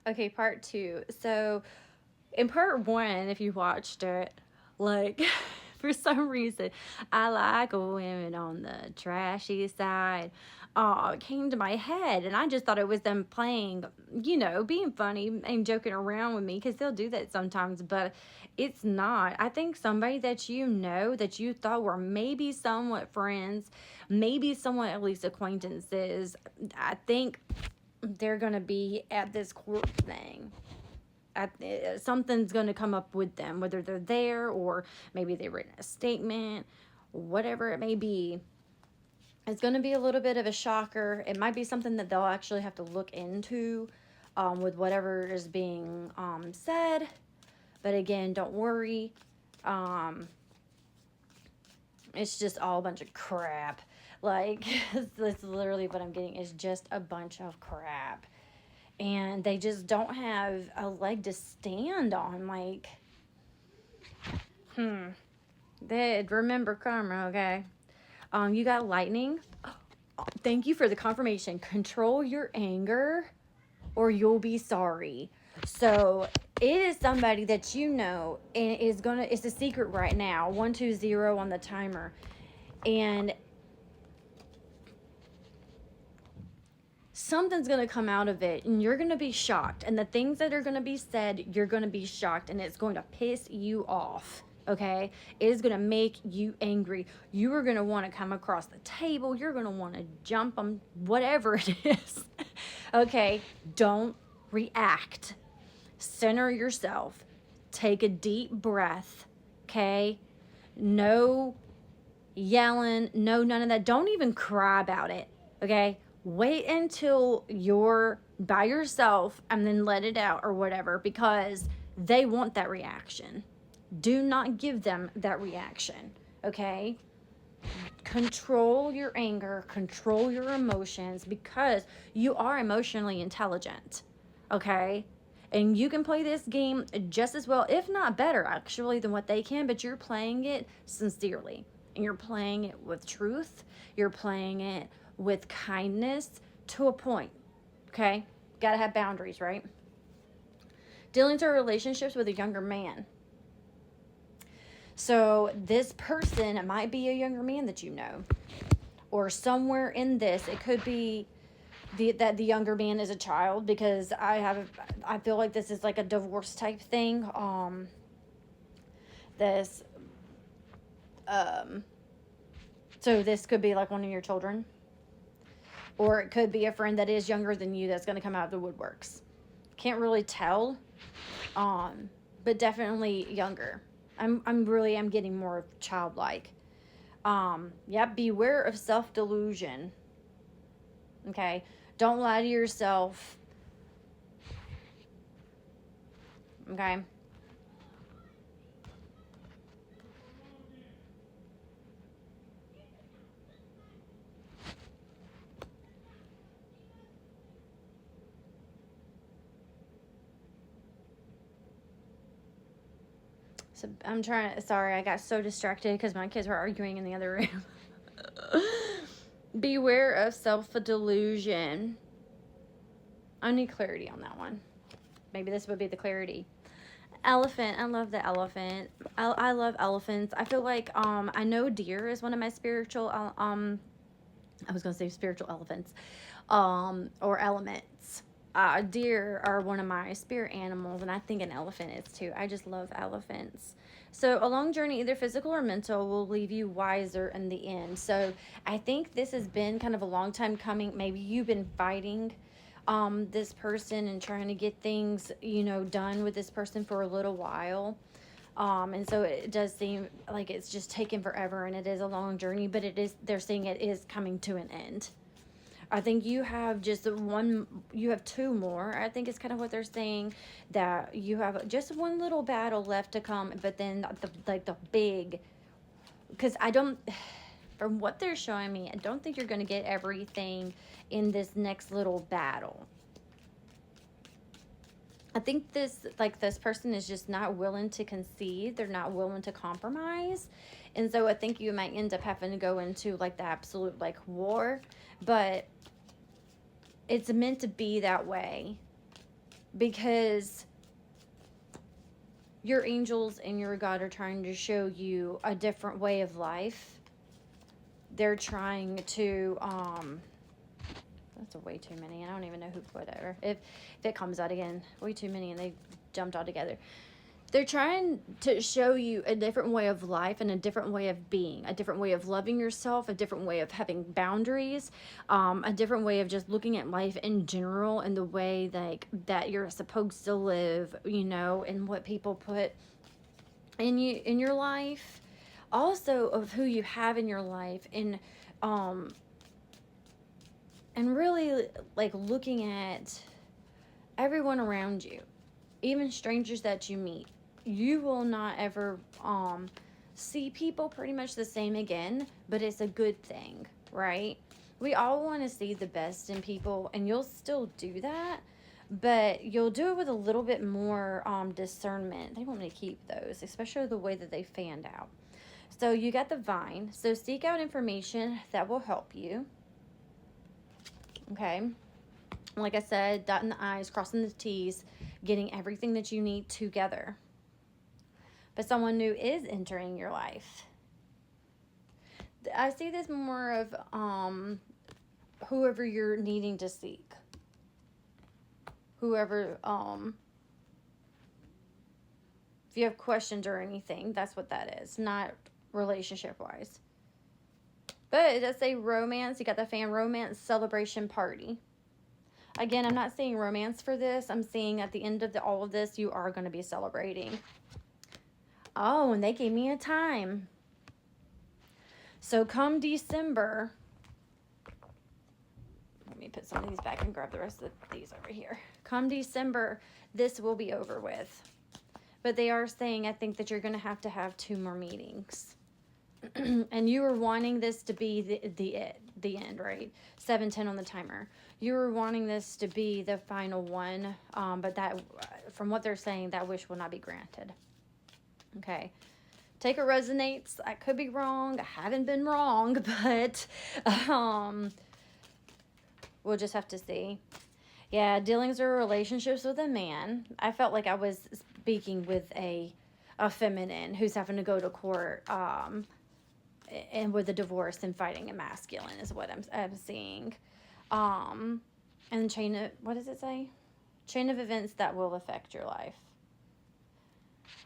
Okay, part two. So, in part one, if you watched it, like, for some reason, I like women on the trashy side. It came to my head, and I just thought it was them playing, being funny and joking around with me because they'll do that sometimes, but it's not. I think somebody that that you thought were maybe somewhat friends, maybe somewhat at least acquaintances, I think they're going to be at this court thing. Something's going to come up with them, whether they're there or maybe they've written a statement, whatever it may be. It's going to be a little bit of a shocker. It might be something that they'll actually have to look into with whatever is being said. But again, don't worry. It's just all a bunch of crap. Like, that's literally what I'm getting, is just a bunch of crap. And they just don't have a leg to stand on. Like, remember karma, okay? You got lightning. Thank you for the confirmation. Control your anger or you'll be sorry. So it is somebody that and it's a secret right now. 120 on the timer. And something's going to come out of it and you're going to be shocked. And the things that are going to be said, you're going to be shocked and it's going to piss you off. Okay? It is going to make you angry. You are going to want to come across the table. You're going to want to jump them, whatever it is. Okay? Don't react. Center yourself. Take a deep breath. Okay? No yelling. No, none of that. Don't even cry about it. Okay? Wait until you're by yourself and then let it out or whatever, because they want that reaction. Do not give them that reaction, okay? Control your anger, control your emotions, because you are emotionally intelligent, okay? And you can play this game just as well, if not better, actually, than what they can, but you're playing it sincerely. And you're playing it with truth. You're playing it with kindness to a point, okay? Gotta have boundaries, right? Dealing through relationships with a younger man. So this person, it might be a younger man that you know, or somewhere in this, it could be that the younger man is a child, because I feel like this is like a divorce type thing. So this could be like one of your children, or it could be a friend that is younger than you that's going to come out of the woodworks. Can't really tell, but definitely younger. I'm getting more childlike. Beware of self-delusion. Okay? Don't lie to yourself. Okay? So sorry, I got so distracted because my kids were arguing in the other room. Beware of self-delusion. I need clarity on that one. Maybe this would be the clarity. Elephant. I love the elephant. I love elephants. I feel like I know deer is one of my spiritual I was gonna say spiritual elephants, or elements. Deer are one of my spirit animals, and I think an elephant is too. I just love elephants. So a long journey, either physical or mental, will leave you wiser in the end. So I think this has been kind of a long time coming. Maybe you've been fighting this person and trying to get things, done with this person for a little while. And so it does seem like it's just taken forever, and it is a long journey, but they're saying it is coming to an end. I think you have you have two more. I think it's kind of what they're saying, that you have just one little battle left to come, but then the big, because from what they're showing me, I don't think you're going to get everything in this next little battle. I think this person is just not willing to concede. They're not willing to compromise. And so I think you might end up having to go into like the absolute like war, but it's meant to be that way, because your angels and your God are trying to show you a different way of life. They're trying to, that's a way too many. I don't even know who, whatever. If it comes out again, way too many and they jumped all together. They're trying to show you a different way of life and a different way of being, a different way of loving yourself, a different way of having boundaries, a different way of just looking at life in general and the way like that you're supposed to live, you know, and what people put in your life, also of who you have in your life, and really like looking at everyone around you, even strangers that you meet. You will not ever see people pretty much the same again, but it's a good thing, right? We all want to see the best in people, and you'll still do that, but you'll do it with a little bit more discernment. They want me to keep those, especially the way that they fanned out. So you got the vine. So seek out information that will help you. Okay. Like I said, dotting the I's, crossing the T's, getting everything that you need together. But someone new is entering your life. I see this more of whoever you're needing to seek. Whoever, if you have questions or anything, that's what that is. Not relationship-wise. But it does say romance. You got the fan romance celebration party. Again, I'm not seeing romance for this. I'm seeing at the end of all of this, you are going to be celebrating. Oh, and they gave me a time. So come December, let me put some of these back and grab the rest of these over here. Come December, this will be over with. But they are saying, I think that you're going to have 2 more meetings. And you were wanting this to be the end, right? 7:10 on the timer. You were wanting this to be the final one, but that, from what they're saying, that wish will not be granted. Okay. Take it resonates. I could be wrong. I haven't been wrong, but we'll just have to see. Yeah, dealings or relationships with a man. I felt like I was speaking with a feminine who's having to go to court, and with a divorce and fighting a masculine is what I'm seeing. And chain of, what does it say? Chain of events that will affect your life.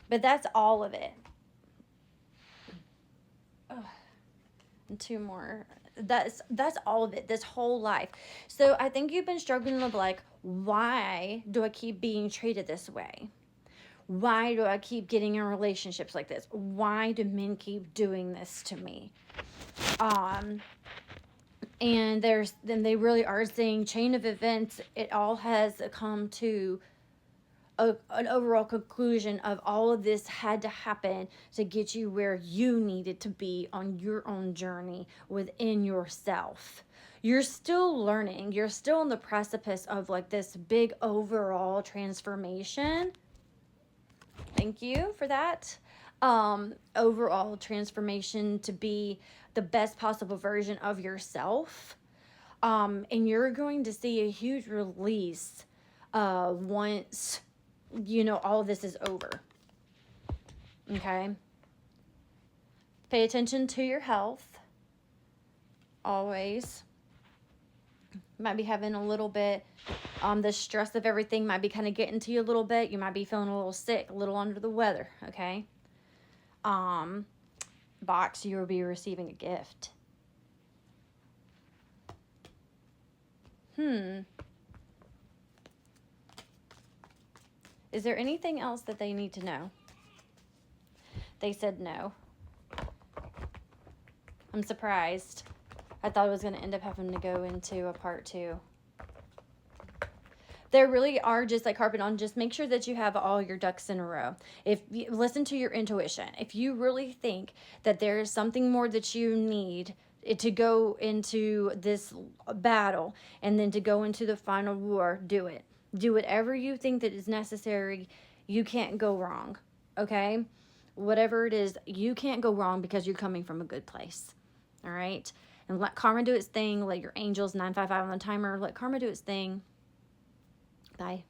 But that's all of it. Ugh. And 2 more. That's all of it, this whole life. So I think you've been struggling with like, why do I keep being treated this way? Why do I keep getting in relationships like this? Why do men keep doing this to me? And then they really are saying chain of events. It all has come to an overall conclusion of all of this had to happen to get you where you needed to be on your own journey within yourself. You're still learning. You're still on the precipice of like this big overall transformation. Thank you for that. Overall transformation to be the best possible version of yourself. And you're going to see a huge release once, you know, all of this is over. Okay? Pay attention to your health. Always. Might be having a little bit, the stress of everything might be kind of getting to you a little bit. You might be feeling a little sick, a little under the weather, okay? Box, you will be receiving a gift. Is there anything else that they need to know? They said no. I'm surprised. I thought I was going to end up having to go into a part 2. There really are, just like harping on, just make sure that you have all your ducks in a row. If you listen to your intuition, if you really think that there is something more that you need to go into this battle and then to go into the final war, do it. Do whatever you think that is necessary. You can't go wrong, okay? Whatever it is, you can't go wrong because you're coming from a good place, all right? And let karma do its thing. Let your angels, 955 on the timer, let karma do its thing. Bye.